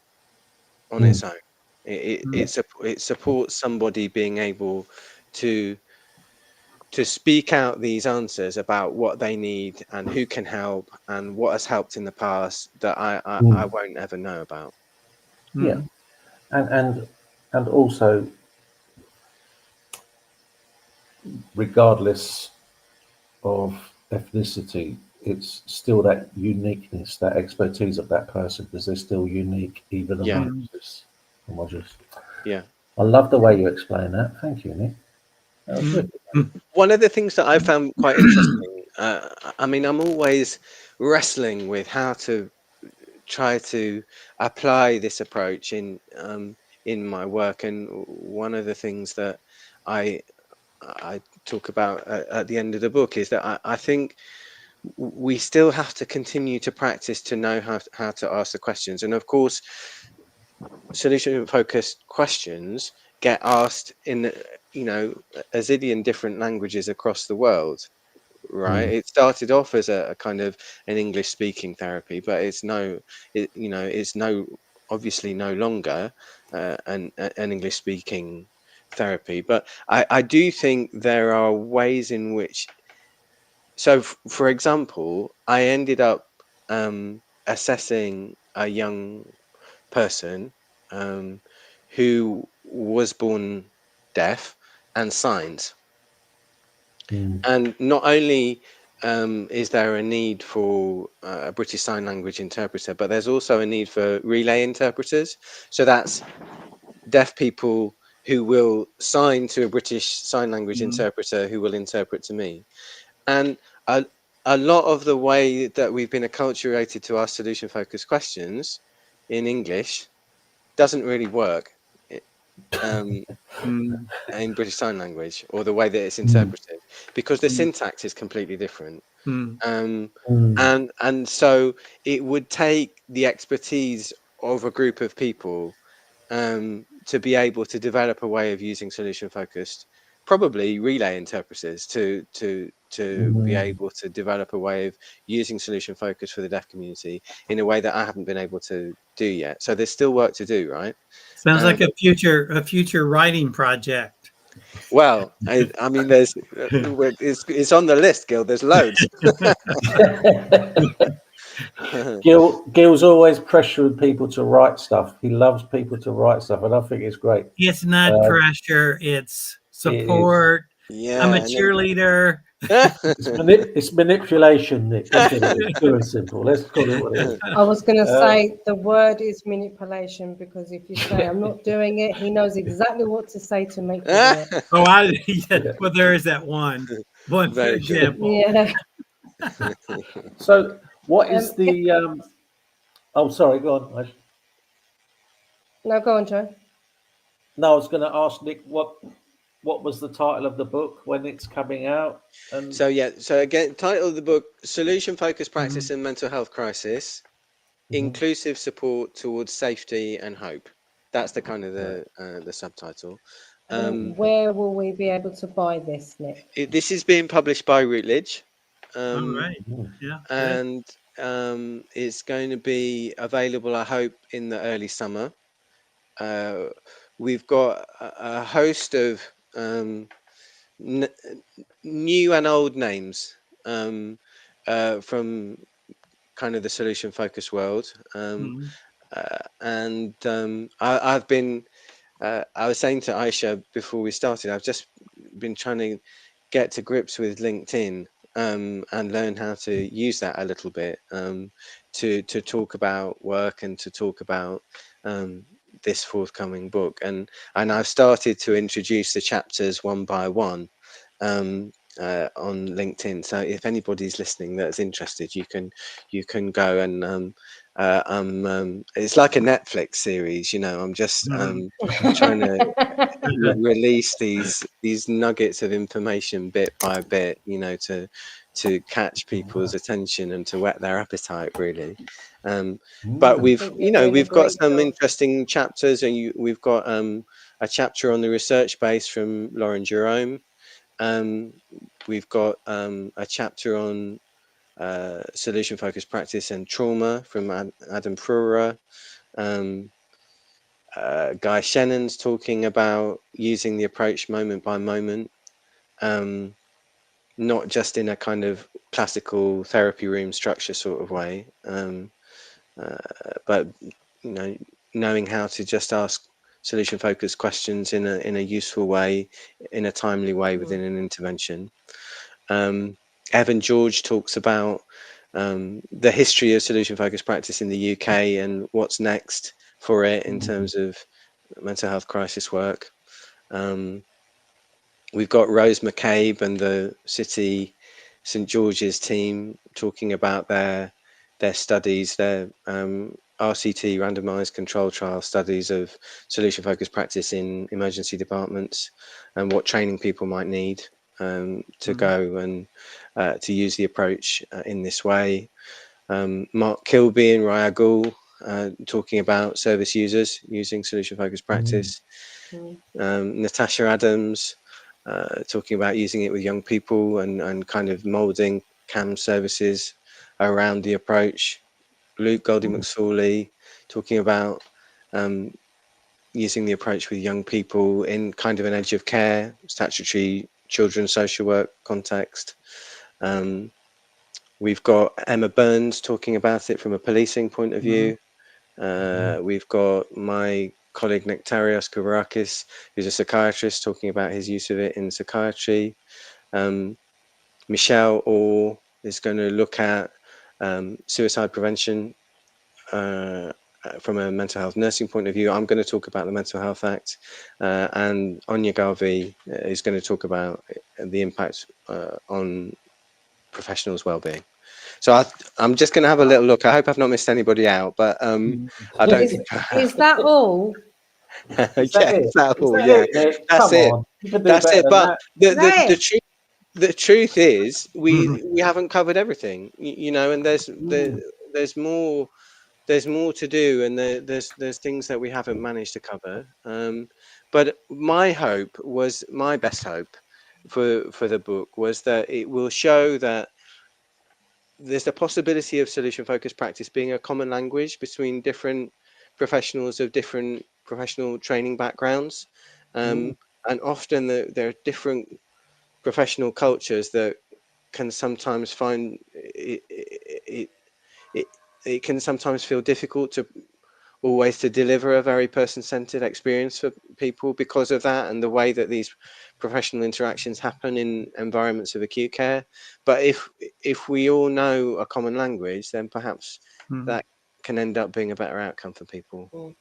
on mm, its own. mm, It supports somebody being able to speak out these answers about what they need and who can help and what has helped in the past that I mm, won't ever know about. yeah. mm, And also, regardless of ethnicity, it's still that uniqueness, that expertise of that person, because they're still unique even Yeah, mm, amongst us. Homogeneous. yeah. I love the way you explain that. Thank you, Nick. That was mm, wicked. mm, One of the things that I found quite interesting, I mean, I'm always wrestling with how to try to apply this approach in my work, and one of the things that I I talk about at the end of the book is that I think we still have to continue to practice to know how to ask the questions, and of course, solution focused questions get asked in a zillion different languages across the world, right? Mm, It started off as a kind of an English speaking therapy, but it's obviously no longer an English speaking therapy. But I do think there are ways in which, so for example, I ended up assessing a young person who was born deaf and signs. mm, And not only is there a need for a British Sign Language interpreter, but there's also a need for relay interpreters. So that's deaf people who will sign to a British Sign Language mm, interpreter who will interpret to me. And a, a lot of the way that we've been acculturated to ask solution focused questions in English doesn't really work in British Sign Language, or the way that it's interpreted, because the syntax is completely different. And so it would take the expertise of a group of people to be able to develop a way of using solution focused, probably relay interpreters to be able to develop a way of using solution focused for the deaf community in a way that I haven't been able to do yet. So there's still work to do, right? Sounds like a future writing project. Well, I mean, it's on the list, Gil. There's loads. Gil's always pressuring people to write stuff. He loves people to write stuff, and I think it's great. It's not pressure, it's support. Yeah, I'm a cheerleader. It's manipulation, Nick. It's very simple. Let's call it what it is. I was going to say the word is manipulation, because if you say I'm not doing it, he knows exactly what to say to make you do it. Oh, well, there is that one for example. Yeah. So, what is the? Oh, sorry. Go on. Ayse. No, go on, Joe. No, I was going to ask Nick what was the title of the book, when it's coming out? And so again, title of the book: Solution Focused Practice in Mental Health Crisis, Inclusive Support Towards Safety and Hope. That's the kind of the subtitle. Where will we be able to buy this, Nick? This is being published by Routledge. All right. Yeah. And it's going to be available, I hope, in the early summer. We've got a host of new and old names from kind of the solution focused world. And I've been, I was saying to Ayse before we started, I've just been trying to get to grips with LinkedIn and learn how to use that a little bit to talk about work and to talk about this forthcoming book. And I've started to introduce the chapters one by one on LinkedIn. So if anybody's listening that's interested, you can go and it's like a Netflix series, you know. I'm just trying to release these nuggets of information bit by bit, you know, to catch people's attention and to whet their appetite, really. But we've got some interesting chapters, and we've got a chapter on the research base from Lauren Jerome. We've got a chapter on solution focused practice and trauma from Adam Fruhrer. Guy Shannon's talking about using the approach moment by moment, not just in a kind of classical therapy room structure sort of way, but you know, knowing how to just ask solution focused questions in a useful way, in a timely way within an intervention. Evan George talks about the history of solution focused practice in the UK and what's next for it in terms of mental health crisis work. We've got Rose McCabe and the City St George's team talking about their studies, their RCT, randomized control trial studies of solution focused practice in emergency departments and what training people might need to go and to use the approach in this way. Mark Kilby and Raya Gul talking about service users using solution focused practice. Natasha Adams talking about using it with young people and kind of molding CAM services around the approach. Luke Goldie McSorley talking about using the approach with young people in kind of an edge of care, statutory children's social work context. We've got Emma Burns talking about it from a policing point of view. We've got my colleague Nectarios Kourakis, who's a psychiatrist, talking about his use of it in psychiatry. Michelle Orr is going to look at suicide prevention from a mental health nursing point of view. I'm going to talk about the Mental Health Act, and Anya Garvey is going to talk about the impact on professionals' well-being. So I'm just going to have a little look. I hope I've not missed anybody out, but I don't think. Is that all? Is that it? Example, Is that yeah, it, Nick? that's Come it. on, you can do That's better it. than But that. the Right. truth, the truth is, we haven't covered everything, you know, and there's more. There's more to do, and there's things that we haven't managed to cover. But my hope was, my best hope for the book was that it will show that there's the possibility of solution focused practice being a common language between different professionals of different professional training backgrounds, and often there are different professional cultures that can sometimes find it, it can sometimes feel difficult to always to deliver a very person-centered experience for people because of that and the way that these professional interactions happen in environments of acute care. But if we all know a common language, then perhaps that can end up being a better outcome for people.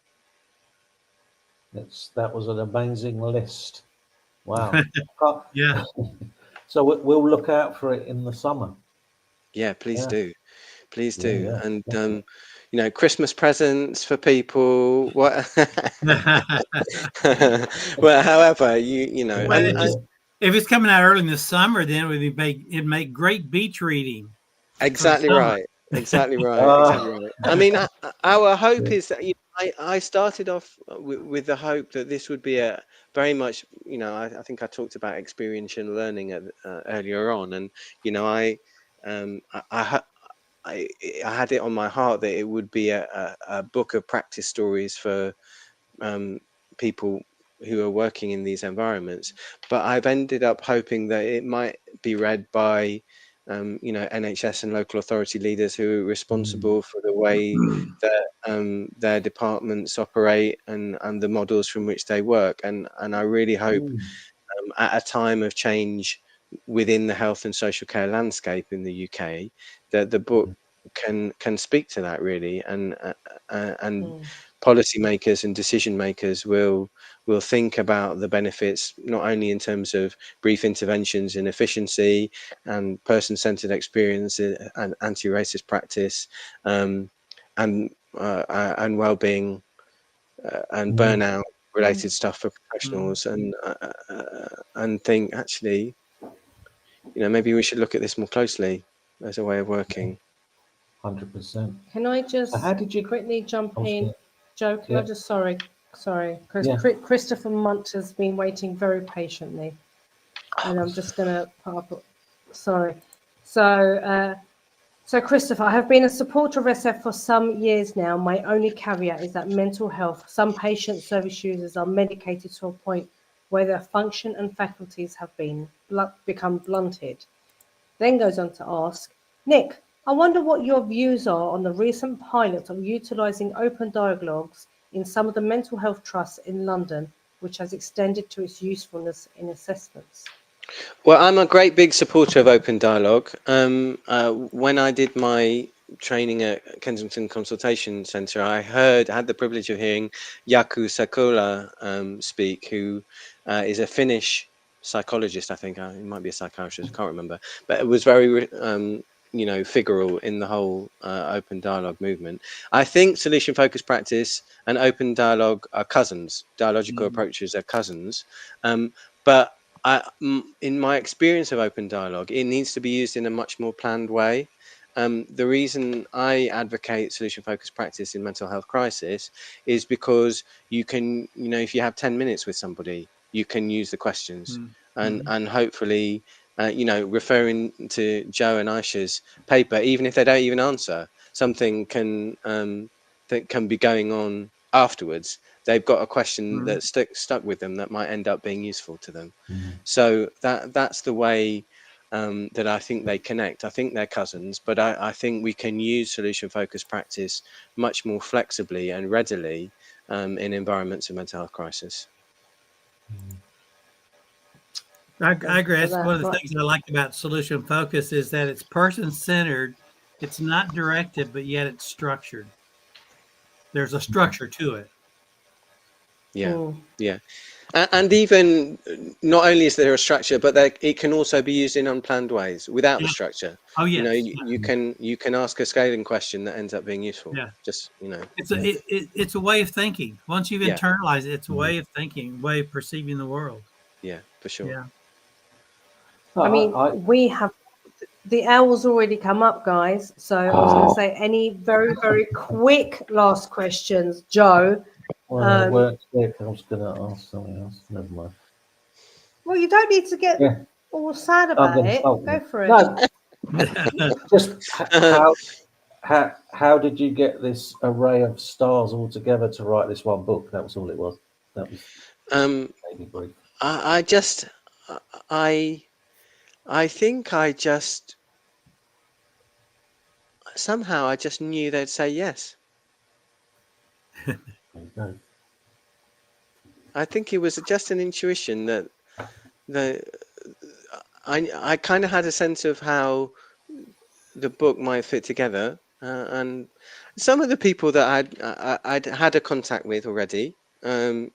That was an amazing list. Wow. Yeah. So we'll look out for it in the summer. Yeah, please Yeah. do. Please do. Yeah, And definitely. you know, Christmas presents for people. What? Well, however, you know, Well, and if it's coming out early in the summer, then it'd make great beach reading for the exactly summer. right. Exactly right. Exactly right. I mean, our hope is that, you know, I started off with the hope that this would be a very much, you know, I think I talked about experiential learning earlier on, and you know, um, I, I, ha- I had it on my heart that it would be a book of practice stories for people who are working in these environments. But I've ended up hoping that it might be read by you know, NHS and local authority leaders who are responsible for the way that their departments operate and the models from which they work. And I really hope at a time of change within the health and social care landscape in the UK, that the book can speak to that really, and policymakers and decision makers will think about the benefits, not only in terms of brief interventions in efficiency and person-centered experience and anti-racist practice, and well-being and burnout related stuff for professionals, and think, actually, you know, maybe we should look at this more closely as a way of working. 100%. Can I So how just did you? quickly jump I was in? gonna, Joe, can I yeah, just, sorry, because yeah. Christopher Munt has been waiting very patiently, and I'm just going to put up, sorry. So Christopher, I have been a supporter of SF for some years now. My only caveat is that mental health, some patient service users are medicated to a point where their function and faculties have become blunted. Then goes on to ask, Nick, I wonder what your views are on the recent pilot of utilising open dialogues in some of the mental health trusts in London, which has extended to its usefulness in assessments. Well, I'm a great big supporter of open dialogue. When I did my training at Kensington Consultation Centre, I had the privilege of hearing Jaakko Sakola speak, who is a Finnish psychologist. I think he might be a psychiatrist. I can't remember, but it was very you know, figural in the whole open dialogue movement. I think solution focused practice and open dialogue are cousins. Dialogical approaches are cousins, but in my experience of open dialogue, it needs to be used in a much more planned way. The reason I advocate solution focused practice in mental health crisis is because you can, you know, if you have 10 minutes with somebody, you can use the questions, and hopefully, you know, referring to Joe and Ayse's paper, even if they don't even answer, something can that can be going on afterwards. They've got a question that's stuck with them that might end up being useful to them. So that's the way that I think they connect. I think they're cousins, but I think we can use solution focused practice much more flexibly and readily in environments of mental health crisis. I Thank agree. you for That's one that. of the Right. things I like about solution focus is that it's person centered. It's not directed, but yet it's structured. There's a structure to it. Yeah, yeah. And even not only is there a structure, but it can also be used in unplanned ways without the structure. Oh yes. You know, you can ask a scaling question that ends up being useful. Yeah. Just, you know, it's a way of thinking. Once you've Yeah. internalized it, it's a way of thinking, way of perceiving the world. Yeah, for sure. Yeah. I mean, we have the hour's already come up, guys. So I was going to say any very, very quick last questions, Joe. Well, they weren't quick. I was going to ask something else. Never mind. Well, you don't need to get all sad about it. Go for it. No, just how did you get this array of stars all together to write this one book? That was all it was. That was maybe brief. I think I just somehow I just knew they'd say yes. There you go. I think it was just an intuition that I kind of had a sense of how the book might fit together, and some of the people that I'd had a contact with already, and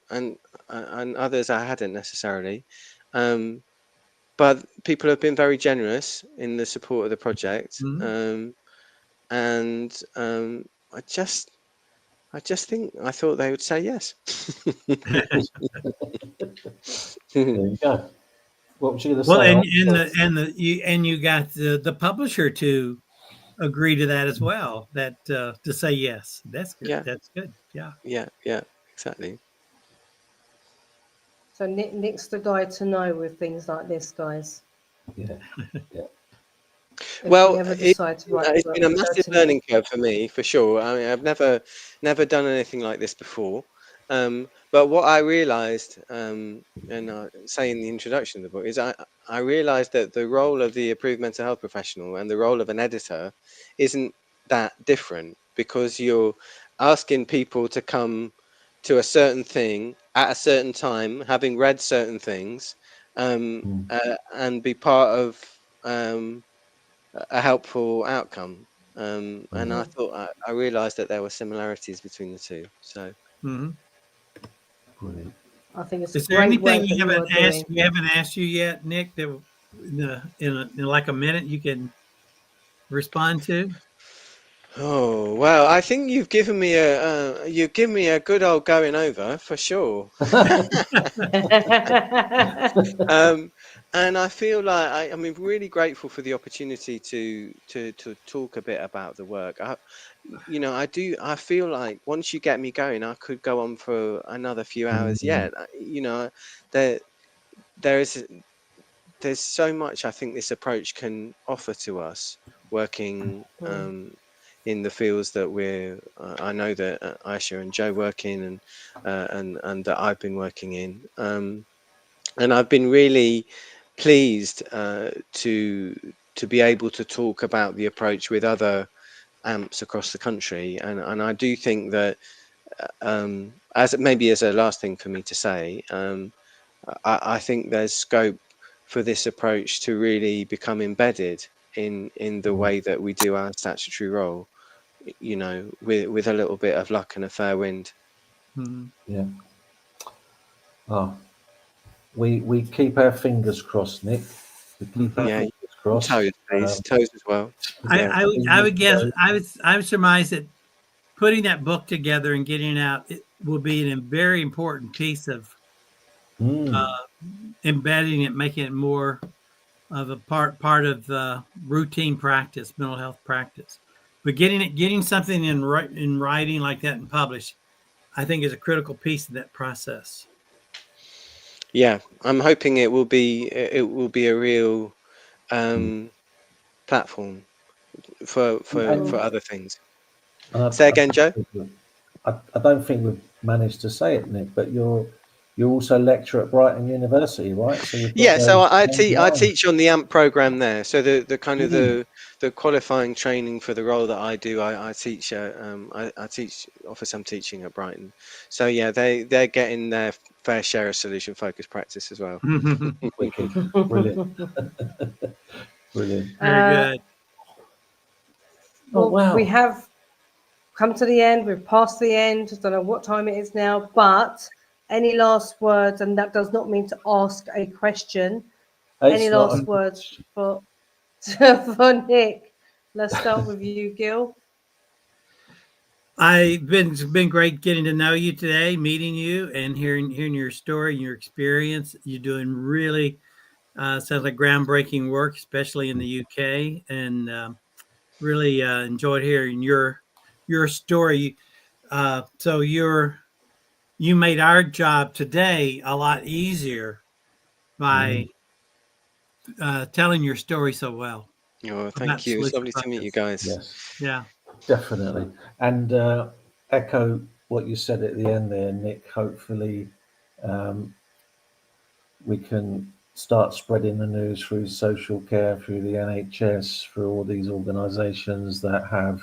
others I hadn't necessarily, but people have been very generous in the support of the project, and I thought they would say yes. There you go. What was you going to say? And you got the publisher to agree to that as well. That to say yes. That's good. Yeah. That's good. Yeah. Yeah. Exactly. So Nick's the guy to know with things like this, guys. Yeah. Well, it's been a massive learning curve for me, for sure. I mean, I've never done anything like this before. But what I realized, and I say in the introduction of the book, is I realized that the role of the approved mental health professional and the role of an editor isn't that different, because you're asking people to come to a certain thing at a certain time, having read certain things, and be part of a helpful outcome. And I thought I realized that there were similarities between the two. So Brilliant. I think it's Is there anything you haven't asked you yet, Nick, that in like a minute you can respond to? Oh well, I think you've given me a good old going over for sure. And I feel like I'm really grateful for the opportunity to talk a bit about the work. I feel like once you get me going, I could go on for another few hours yet. There's so much I think this approach can offer to us working in the fields that I know that Ayse and Joe work in, and that I've been working in, and I've been really pleased to be able to talk about the approach with other AMPs across the country, and I do think that as a last thing for me to say, I think there's scope for this approach to really become embedded in the way that we do our statutory role, with a little bit of luck and a fair wind. Yeah. Oh, we keep our fingers crossed, Nick. We keep our fingers crossed. Toes, please. Toes as well. I would guess I would surmise that putting that book together and getting it out, it will be a very important piece of embedding it, making it more of a part of the routine practice, mental health practice. But getting something in writing like that and published, I think, is a critical piece of that process. Yeah, I'm hoping it will be a real platform for other things. Say again, Joe. I don't think we've managed to say it, Nick, but you're also lecturer at Brighton University, right? So so I teach on the AMP program there. So the kind of the qualifying training for the role that I do, I teach. Offer some teaching at Brighton. So yeah, they're getting their fair share of solution focused practice as well. Brilliant. Brilliant. Very good. Well, wow. We have come to the end. We've passed the end. I don't know what time it is now, but Any last words? And that does not mean to ask a question. It's Any not last words for for Nick? Let's start with you, Gil. It's been great getting to know you today, meeting you, and hearing your story and your experience. You're doing really sounds like groundbreaking work, especially in the UK, and really enjoyed hearing your story. So you made our job today a lot easier by telling your story so well Oh, about thank you. It's solution lovely to meet you focus. guys. yes, Yeah. definitely. And echo what you said at the end there, Nick. Hopefully, um, we can start spreading the news through social care, through the NHS, through all these organisations that have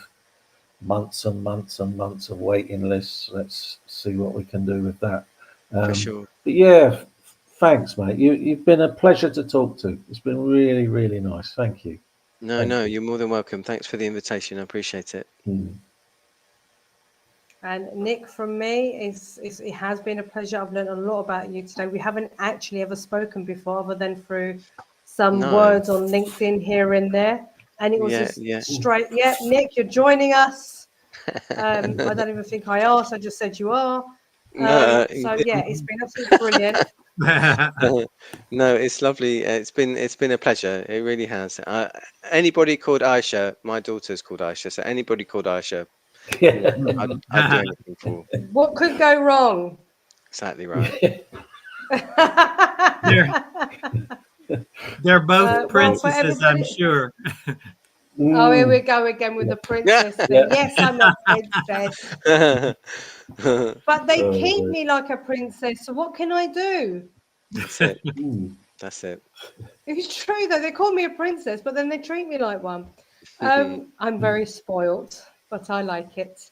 months and months and months of waiting lists. Let's see what we can do with that. For sure. But yeah, thanks, mate. You've been a pleasure to talk to. It's been really, really nice. Thank you. No, Thank no, you. you're more than welcome. Thanks for the invitation. I appreciate it. And Nick, from me, it has been a pleasure. I've learned a lot about you today. We haven't actually ever spoken before, other than through some No. words on LinkedIn here and there. And it was Yeah, just yeah. straight, yeah, Nick, you're joining us. I don't even think I asked. I just said you are. No, So yeah, it's been absolutely brilliant. no, it's lovely. It's been a pleasure. It really has. Anybody called Ayse, my daughter's called Ayse, so anybody called Ayse, you know, I'd do anything for. What could go wrong? Exactly right. they're they're both Well, for princesses, I'm everybody. sure. Oh, here we go again with the princess thing. Yes, I'm a princess. But they keep me like a princess. So what can I do? That's it. That's it. It's true though. They call me a princess, but then they treat me like one. I'm very spoilt, but I like it.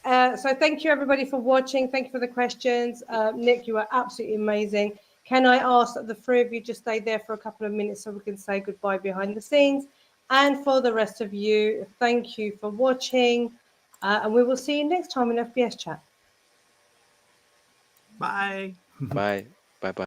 So thank you everybody for watching. Thank you for the questions. Nick, you are absolutely amazing. Can I ask that the three of you just stay there for a couple of minutes so we can say goodbye behind the scenes? And for the rest of you, thank you for watching. And we will see you next time in FBS Chat. Bye. Bye. Bye. Bye.